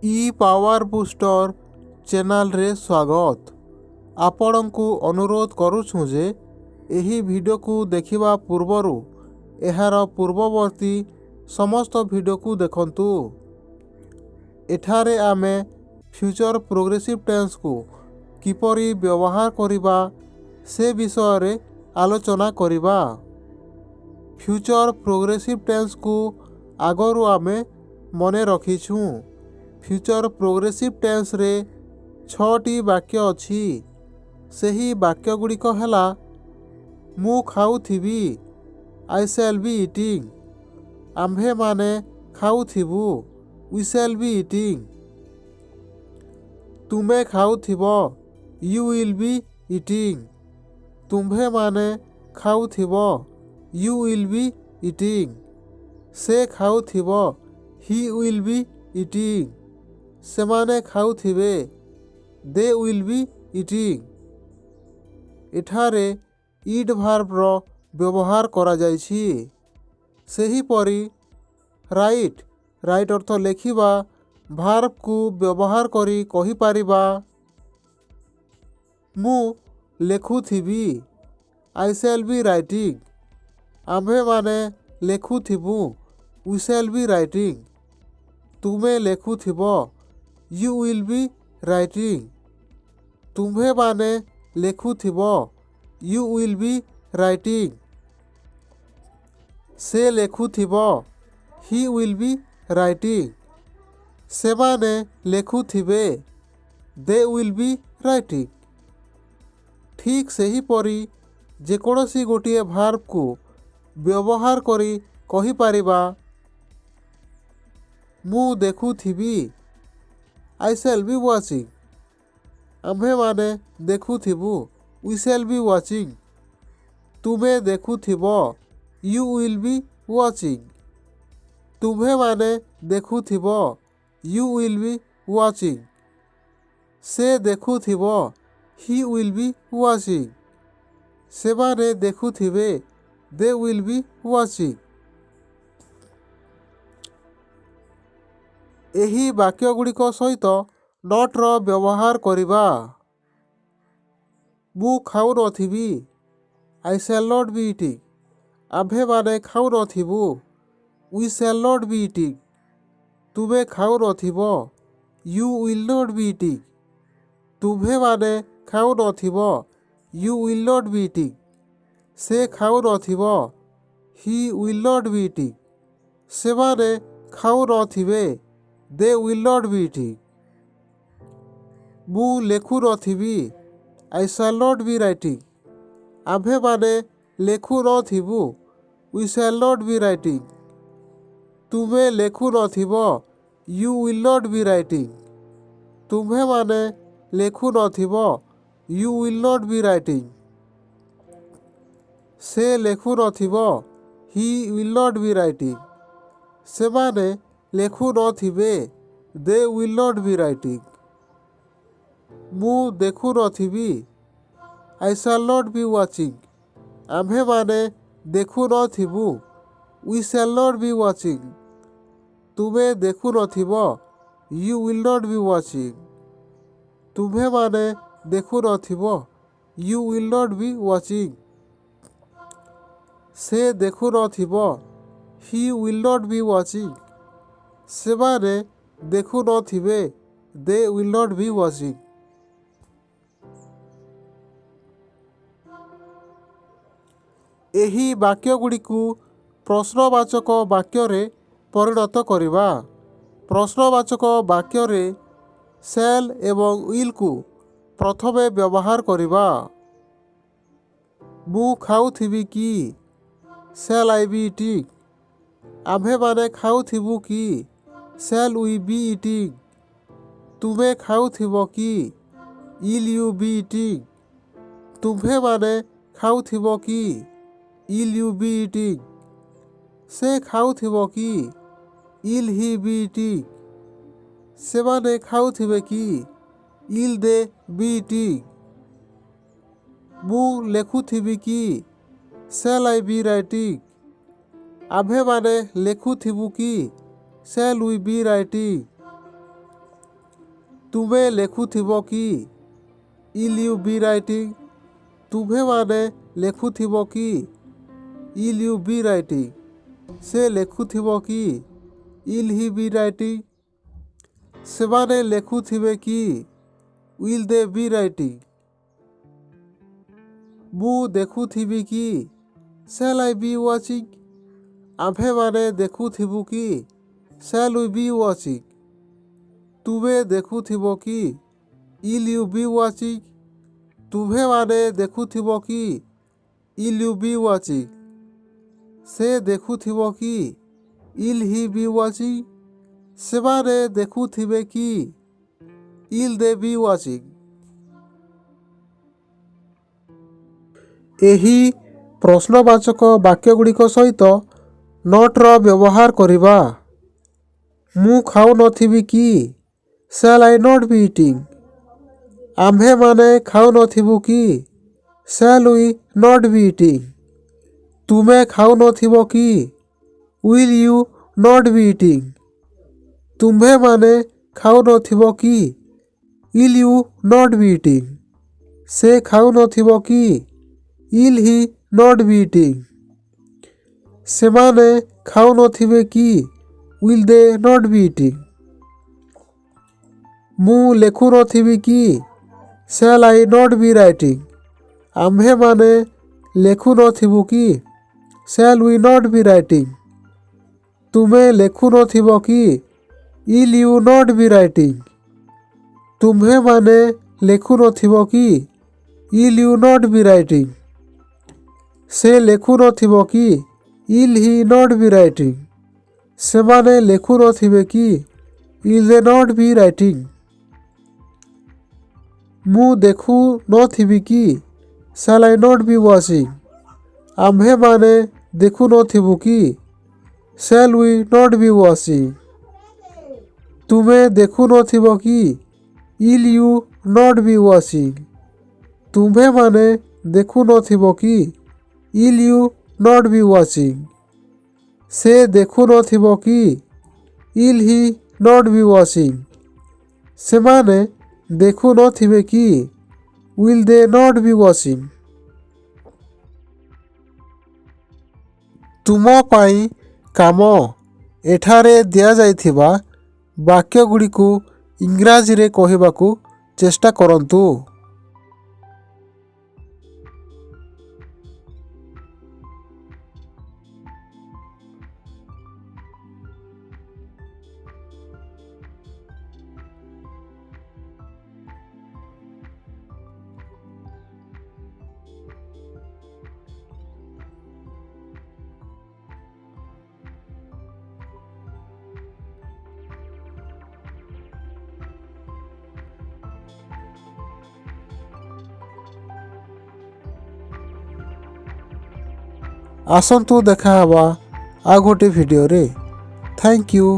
ଇ power booster ଚ୍ୟାନେଲରେ ସ୍ୱାଗତ। ଆପଣଙ୍କୁ ଅନୁରୋଧ କରୁଛୁ ଯେ ଏହି ଭିଡ଼ିଓକୁ ଦେଖିବା ପୂର୍ବରୁ ଏହାର ପୂର୍ବବର୍ତ୍ତୀ ସମସ୍ତ ଭିଡ଼ିଓକୁ ଦେଖନ୍ତୁ। ଏଠାରେ ଆମେ ଫ୍ୟୁଚର ପ୍ରୋଗ୍ରେସିଭ୍ ଟେନ୍ସକୁ କିପରି ବ୍ୟବହାର କରିବା ସେ ବିଷୟରେ ଆଲୋଚନା କରିବା। ଫ୍ୟୁଚର ପ୍ରୋଗ୍ରେସିଭ୍ ଟେନ୍ସକୁ ଆଗରୁ ଆମେ ମନେ ରଖିଛୁ। ଫ୍ୟୁଚର ପ୍ରୋଗ୍ରେସିଭ୍ ଟେନ୍ସରେ 6ଟି ବାକ୍ୟ ଅଛି। ସେହି ବାକ୍ୟଗୁଡ଼ିକ ହେଲା ମୁଁ ଖାଉଥିବି, ଆଇ ଶ୍ୟାଲ୍ ବି ଇଟିଂ। ଆମ୍ଭେମାନେ ଖାଉଥିବୁ, ୱି ଶ୍ୟାଲ୍ ବି ଇଟିଂ। ତୁମେ ଖାଉଥିବ, ୟୁ ୱିଲ୍ ବି ଇଟିଂ। ତୁମ୍ଭେମାନେ ଖାଉଥିବ, ୟୁ ୱିଲ୍ ବି ଇଟିଂ। ସେ ଖାଉଥିବ, ହି ୱିଲ୍ ବି ଇଟିଂ। ସେମାନେ ଖାଉଥିବେ, ଦେ ୱିଲ୍ ବି ଇଟିଂ। ଏଠାରେ ଇଟ୍ ଭାର୍ବର ବ୍ୟବହାର କରାଯାଇଛି। ସେହିପରି ରାଇଟ୍ ଅର୍ଥ ଲେଖିବା ଭାର୍ବକୁ ବ୍ୟବହାର କରି କହିପାରିବା ମୁଁ ଲେଖୁଥିବି, ଆଇ ଶ୍ୟାଲ୍ ବି ରାଇଟିଂ। ଆମ୍ଭେମାନେ ଲେଖୁଥିବୁ, ୱି ଶ୍ୟାଲ୍ ବି ରାଇଟିଂ। ତୁମେ ଲେଖୁଥିବ, ୟୁ ୱିଲ୍ ବି ରାଇଟିଂ। ତୁମ୍ଭେମାନେ ଲେଖୁଥିବ, ୟୁ ୱିଲ୍ ବି ରାଇଟିଂ। ସେ ଲେଖୁଥିବ, ହି ୱିଲ୍ ବି ରାଇଟିଂ। ସେମାନେ ଲେଖୁଥିବେ, ଦେ ୱିଲ୍ ବି ରାଇଟିଂ। ଠିକ୍ ସେହିପରି ଯେକୌଣସି ଗୋଟିଏ ଭାର୍ବକୁ ବ୍ୟବହାର କରି କହିପାରିବା ମୁଁ ଦେଖୁଥିବି, ଆଇ ଶ୍ୟାଲ୍ ବି ୱାଚିଂ। ଆମ୍ଭେମାନେ ଦେଖୁଥିବୁ, ୱି ଶ୍ୟାଲ୍ ବି ୱାଚିଂ। ତୁମେ ଦେଖୁଥିବ, ୟୁ ୱିଲ୍ ବି ୱାଚିଂ। ତୁମ୍ଭେମାନେ ଦେଖୁଥିବ, ୟୁ ୱିଲ୍ ବି ୱାଚିଂ। ସେ ଦେଖୁଥିବ, ହି ୱିଲ୍ ବି ୱାଚିଂ। ସେମାନେ ଦେଖୁଥିବେ, ଦେ ୱିଲ୍ ବି ୱାଚିଂ। ଏହି ବାକ୍ୟଗୁଡ଼ିକ ସହିତ ନଟ୍ର ବ୍ୟବହାର କରିବା। ମୁଁ ଖାଉନଥିବି, I shall not be eating. ଆମ୍ଭେମାନେ ଖାଉନଥିବୁ, we shall not be eating. ତୁମେ ଖାଉନଥିବ, you will not be eating. ତୁମ୍ଭେମାନେ ଖାଉନଥିବ, you will not be eating. ସେ ଖାଉନଥିବ, he will not be eating. ସେମାନେ ଖାଉନଥିବେ, they will not be eating. ମୁଁ ଲେଖୁନଥିବି, I shall not be writing. ଆମ୍ଭେମାନେ ଲେଖୁନଥିବୁ, we shall not be writing. ତୁମେ ଲେଖୁନଥିବ, you will not be writing. ତୁମ୍ଭେମାନେ ଲେଖୁନଥିବ, you will not be writing. ସେ ଲେଖୁନଥିବ, he will not be writing. ସେମାନେ ଲେଖୁନଥିବେ, they will not be writing. ମୁଁ ଦେଖୁନଥିବି, I shall not be watching. ଆମ୍ଭେମାନେ ଦେଖୁନଥିବୁ, we shall not be watching. ତୁମେ ଦେଖୁନଥିବ, you will not be watching. ତୁମ୍ଭେମାନେ ଦେଖୁନଥିବ, you will not be watching. ସେ ଦେଖୁନଥିବ, he will not be watching. ସେମାନେ ଦେଖୁନଥିବେ, they will not be watching. ଏହି ବାକ୍ୟଗୁଡ଼ିକୁ ପ୍ରଶ୍ନବାଚକ ବାକ୍ୟରେ ପରିଣତ କରିବା। ପ୍ରଶ୍ନବାଚକ ବାକ୍ୟରେ ଶ୍ୟାଲ୍ ଏବଂ ୱିଲ୍କୁ ପ୍ରଥମେ ବ୍ୟବହାର କରିବା। ମୁଁ ଖାଉଥିବି କି, ଶ୍ୟାଲ୍ ଆଇ ବି ଇଟିଂ। ଆମ୍ଭେମାନେ ଖାଉଥିବୁ କି, ଶ୍ୟାଲ୍ ୱି ବି ଇଟିଂ। ତୁମେ ଖାଉଥିବ କି, ୱିଲ୍ ୟୁ ବି ଇଟିଂ। ତୁମ୍ଭେମାନେ ଖାଉଥିବ କି, ୱିଲ୍ ୟୁ ବି ଇଟିଂ। ସେ ଖାଉଥିବ କି, ୱିଲ୍ ହି ବି ଇଟିଂ। ସେମାନେ ଖାଉଥିବେ କି, ୱିଲ୍ ଦେ ବି ଇଟିଂ। ମୁଁ ଲେଖୁଥିବି କି, ଶ୍ୟାଲ୍ ଆଇ ବି ରାଇଟିଂ। ଆମ୍ଭେମାନେ ଲେଖୁଥିବୁ କି, ଶ୍ୟାଲ୍ ୱି ବି ରାଇଟିଂ। ତୁମେ ଲେଖୁଥିବ କି? Will you be writing? ତୁମ୍ଭେମାନେ ଲେଖୁଥିବ କି? Will you be writing? ସେ ଲେଖୁଥିବ କି? Will he be writing? ସେମାନେ ଲେଖୁଥିବେ କି? Will they be writing? ମୁଁ ଦେଖୁଥିବି କି? Shall I be watching? ଆମ୍ଭେମାନେ ଦେଖୁଥିବୁ କି? Shall we be watching? ତୁମେ ଦେଖୁଥିବ କି? Will you be watching? ତୁମ୍ଭେମାନେ ଦେଖୁଥିବ କି? Will you be watching? ସେ ଦେଖୁଥିବ କି? Will he be watching? ସେମାନେ ଦେଖୁଥିବେ କି? Will they be watching? ଏହି ପ୍ରଶ୍ନବାଚକ ବାକ୍ୟଗୁଡ଼ିକ ସହିତ ନଟ୍ର ବ୍ୟବହାର କରିବା। ମୁଁ ଖାଉନଥିବି କି? Shall I not be eating? ଆମ୍ଭେମାନେ ଖାଉନଥିବୁ କି? Shall we not be eating? ତୁମେ ଖାଉନଥିବ କି? Will you not be eating? ତୁମ୍ଭେମାନେ ଖାଉନଥିବ କି? Will you not be eating? ସେ ଖାଉନଥିବ କି? Will he not be eating? ସେମାନେ ଖାଉନଥିବେ କି? Will they not be eating? ମୁଁ ଲେଖୁନଥିବି କି? Shall I not be writing? ଆମ୍ଭେମାନେ ଲେଖୁନଥିବୁ କି? Shall we not be writing? ତୁମେ ଲେଖୁନଥିବ କି? Will you not be writing? ତୁମ୍ଭେମାନେ ଲେଖୁନଥିବ କି? Will you not be writing? ସେ ଲେଖୁନଥିବ କି? Will he not be writing? ସେମାନେ ଲେଖୁନଥିବେ କି? Will they not be writing? ମୁଁ ଦେଖୁନଥିବି କି? Shall I not be watching? ଆମ୍ଭେମାନେ ଦେଖୁନଥିବୁ କି? Shall we not be watching? ତୁମେ ଦେଖୁନଥିବ କି? Will you not be watching? ତୁମ୍ଭେମାନେ ଦେଖୁନଥିବ କି? Will you not be watching? ସେ ଦେଖୁନଥିବ କି? Will he not be watching? ସେମାନେ ଦେଖୁନଥିବେ କି? Will they not be watching? ତୁମ ପାଇଁ କାମ। ଏଠାରେ ଦିଆଯାଇଥିବା ବାକ୍ୟଗୁଡ଼ିକୁ ଇଂରାଜୀରେ କହିବାକୁ ଚେଷ୍ଟା କରନ୍ତୁ। ଆସନ୍ତୁ ଦେଖା ହେବା ଆଉ ଗୋଟେ ଭିଡ଼ିଓରେ। Thank you.